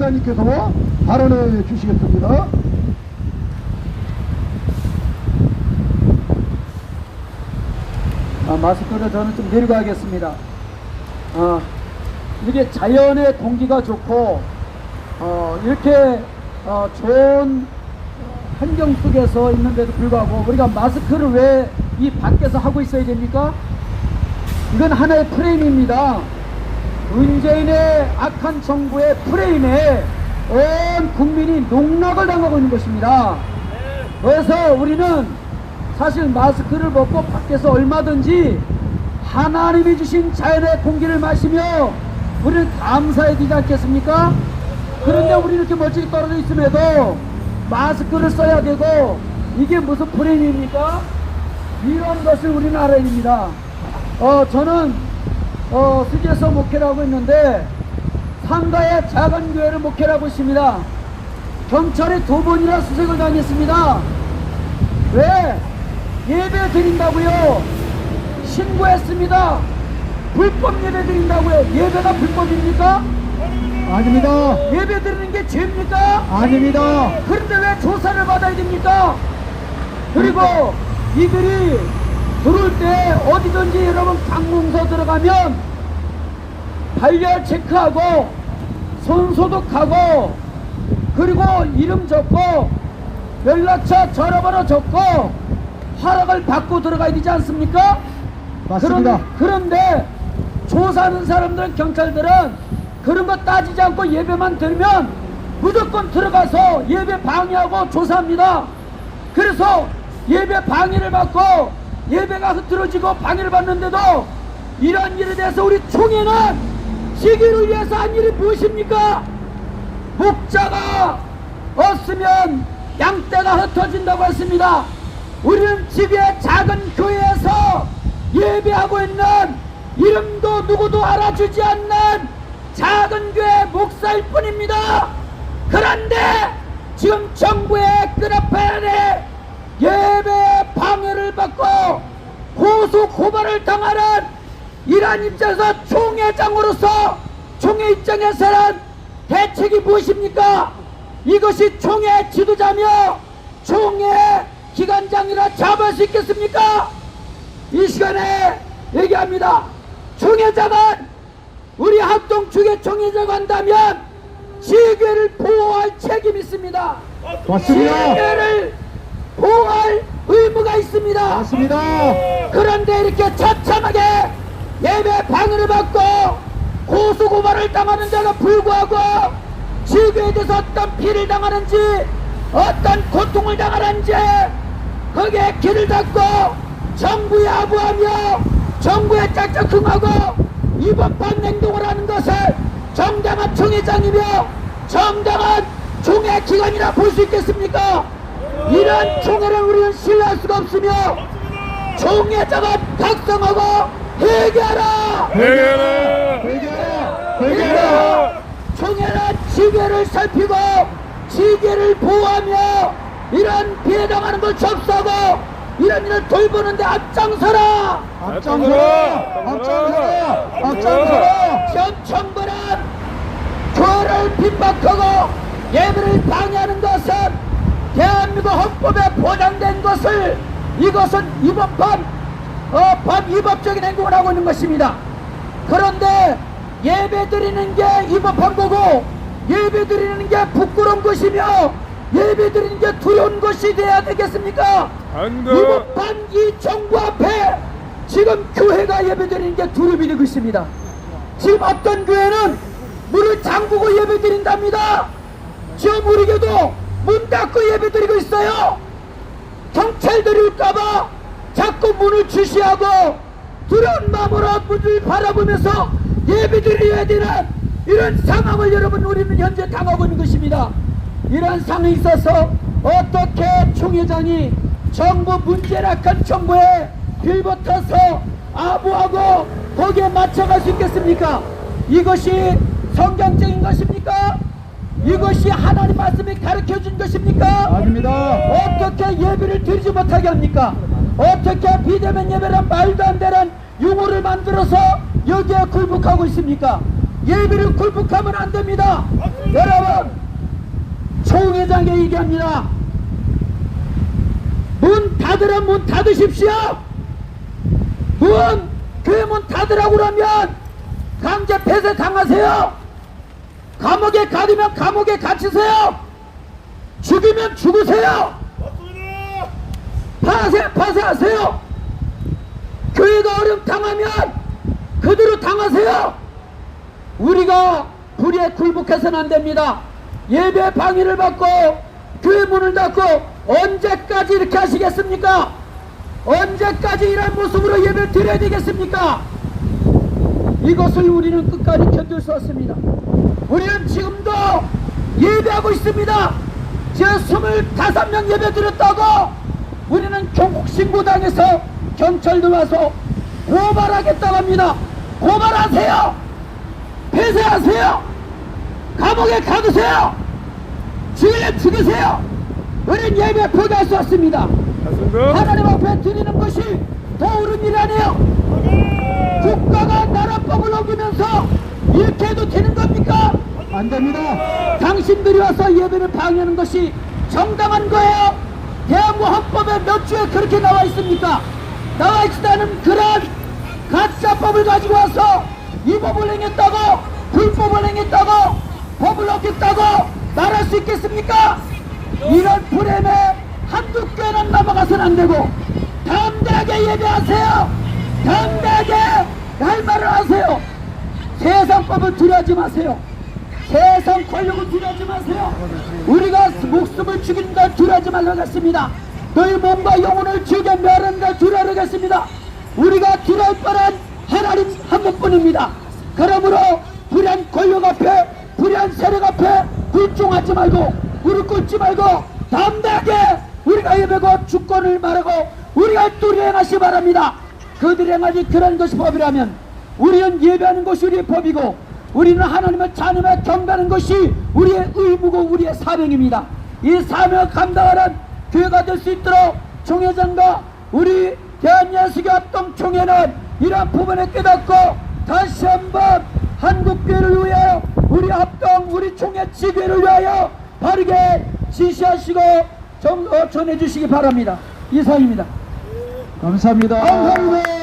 총회장님께서 발언해 주시겠습니다. 마스크를 저는 좀 내리고 하겠습니다. 이게 자연의 공기가 좋고 이렇게 좋은 환경 속에서 있는데도 불구하고 우리가 마스크를 왜 이 밖에서 하고 있어야 됩니까? 이건 하나의 프레임입니다. 문재인의 악한 정부의 프레임에 온 국민이 농락을 당하고 있는 것입니다. 그래서 우리는 사실 마스크를 벗고 밖에서 얼마든지 하나님이 주신 자연의 공기를 마시며 우리는 감사해야 되지 않겠습니까? 그런데 우리는 이렇게 멀찍이 떨어져 있음에도 마스크를 써야 되고, 이게 무슨 프레임입니까? 이런 것을 우리는 알아야 됩니다. 저는 수지에서 목회를 하고 있는데 상가의 작은 교회를 목회를 하고 있습니다. 경찰에 2번이나 수색을 당했습니다. 왜? 예배 드린다고요. 신고했습니다. 불법 예배 드린다고요. 예배가 불법입니까? 아닙니다. 예배 드리는 게 죄입니까? 아닙니다. 그런데 왜 조사를 받아야 됩니까? 그리고 이들이 들어올 때 어디든지 여러분 방문서 들어가면 발열 체크하고 손 소독하고 그리고 이름 적고 연락처 전화번호 적고 허락을 받고 들어가야 되지 않습니까? 맞습니다. 그런데 조사하는 사람들은, 경찰들은 그런 거 따지지 않고 예배만 들면 무조건 들어가서 예배 방해하고 조사합니다. 그래서 예배 방해를 받고 예배가 흐트러지고 방해를 받는데도 이런 일에 대해서 우리 총회는 시기를 위해서 한 일이 무엇입니까? 목자가 없으면 양떼가 흩어진다고 했습니다. 우리는 지구의 작은 교회에서 예배하고 있는, 이름도 누구도 알아주지 않는 작은 교회 목사일 뿐입니다. 그런데 지금 정부의 끈앞에 예배 방해를 받고 고소 고발을 당하는 이러한 입장에서 총회장으로서 총회 입장에서는 대책이 무엇입니까? 이것이 총회 지도자며 총회 기관장이라 잡을 수 있겠습니까? 이 시간에 얘기합니다. 총회장은 우리 합동주계 총회장 한다면 지교회를 보호할 책임이 있습니다. 맞습니다. 지교회를 보호할 의무가 있습니다. 맞습니다. 그런데 이렇게 처참하게 예배 방해를 받고 고소고발을 당하는 데도 불구하고 지교회에 대해서 어떤 피해를 당하는지, 어떤 고통을 당하는지 거기에 귀를 닫고 정부에 아부하며 정부에 짝짝 흥하고 위법한 행동을 하는 것을 정당한 총회장이며 정당한 총회 기관이라 볼 수 있겠습니까? 이런 총회를 우리는 신뢰할 수가 없으며 총회장은 각성하고 회개하라! 회개하라! 회개하라! 회개하라! 총회는 지교를 살피고 지교를 보호하며 이런 피해당하는 걸 접수하고 이런 일을 돌보는데 앞장서라! 앞장서라! 앞장서라! 앞장서라! 현 정부는 교회를 핍박하고 예배를 방해하는 것은 대한민국 헌법에 보장된 것을, 이것은 위법한 법 위법적인 행동을 하고 있는 것입니다. 그런데 예배 드리는 게 위법한 거고 예배 드리는 게 부끄러운 것이며 예배 드리는 게 두려운 것이 돼야 되겠습니까? 위법한 이 정부 앞에 지금 교회가 예배 드리는 게 두려움이 되고 있습니다. 지금 어떤 교회는 문을 잠그고 예배 드린답니다. 지금 우리 교도 문 닫고 예배 드리고 있어요. 경찰들이 올까봐 자꾸 문을 주시하고 두려운 마음으로 문을 바라보면서 예배 드려야 되는 이런 상황을 여러분 우리는 현재 당하고 있는 것입니다. 이런 상황에 있어서 어떻게 총회장이 정부 문제락한 정부에 빌붙어서 아부하고 거기에 맞춰갈 수 있겠습니까? 이것이 성경적인 것입니까? 이것이 하나님 말씀이 가르쳐준 것입니까? 아닙니다. 어떻게 예배를 드리지 못하게 합니까? 어떻게 비대면 예배란 말도 안 되는 용어를 만들어서 여기에 굴복하고 있습니까? 예배를 굴복하면 안 됩니다. 여러분, 총회장에 얘기합니다. 문 닫으라, 문 닫으십시오. 교회 문 닫으라고 그러면 강제 폐쇄 당하세요. 감옥에 가두면 감옥에 갇히세요. 죽이면 죽으세요. 파쇄하세요. 교회가 어려움 당하면 그대로 당하세요. 우리가 불의에 굴복해서는 안 됩니다. 예배 방해를 받고 교회 문을 닫고 언제까지 이렇게 하시겠습니까? 언제까지 이런 모습으로 예배를 드려야 되겠습니까? 이것을 우리는 끝까지 견딜 수 없습니다. 우리는 지금도 예배하고 있습니다. 지금 25명 예배 드렸다고 우리는 경국신고당에서 경찰들 와서 고발하겠다고 합니다. 고발하세요. 폐쇄하세요. 감옥에 가두세요. 죽이면 죽이세요. 우리는 예배 포기할 수 없습니다. 하나님 앞에 드리는 것이 더 옳은 일 아니에요. 국가가 나라법을 어기면서 이렇게 해도 되는 겁니까? 안 됩니다. 당신들이 와서 예배를 방해하는 것이 정당한 거예요. 대한민국 헌법에 몇 주에 그렇게 나와 있습니까? 나와 있지도 않은 그런 가짜법을 가지고 와서 이 법을 행했다고, 불법을 행했다고, 법을 어겼다고 말할 수 있겠습니까? 이런 불행에 한두 교회는 넘어가서는 안 되고 담대하게 예배하세요. 담대하게 할 말을 하세요. 세상 법을 두려워하지 마세요. 세상 권력을 두려워하지 마세요. 우리가 목숨을 죽이는 걸 두려워하지 말라고 했습니다. 너희 몸과 영혼을 죽여 멸하는 걸 두려워하겠습니다. 우리가 두려울 뻔한 하나님 한 분뿐입니다. 그러므로 불의한 권력 앞에, 불의한 세력 앞에 굴종하지 말고 무릎 꿇지 말고 담대하게 우리가 예배고 주권을 말하고 우리가 뚜리 행하시 바랍니다. 그들이 행하지 그런 것이 법이라면 우리는 예배하는 것이 우리의 법이고 우리는 하나님을 찬양하며 경배하는 것이 우리의 의무고 우리의 사명입니다. 이 사명을 감당하는 교회가 될 수 있도록 총회장과 우리 대한예수교 합동총회는 이러한 부분을 깨닫고 다시 한번 한국교회를 위하여 우리 합동 우리 총회 지교회를 위하여 바르게 지시하시고 전해주시기 바랍니다. 이상입니다. 감사합니다. 감사합니다.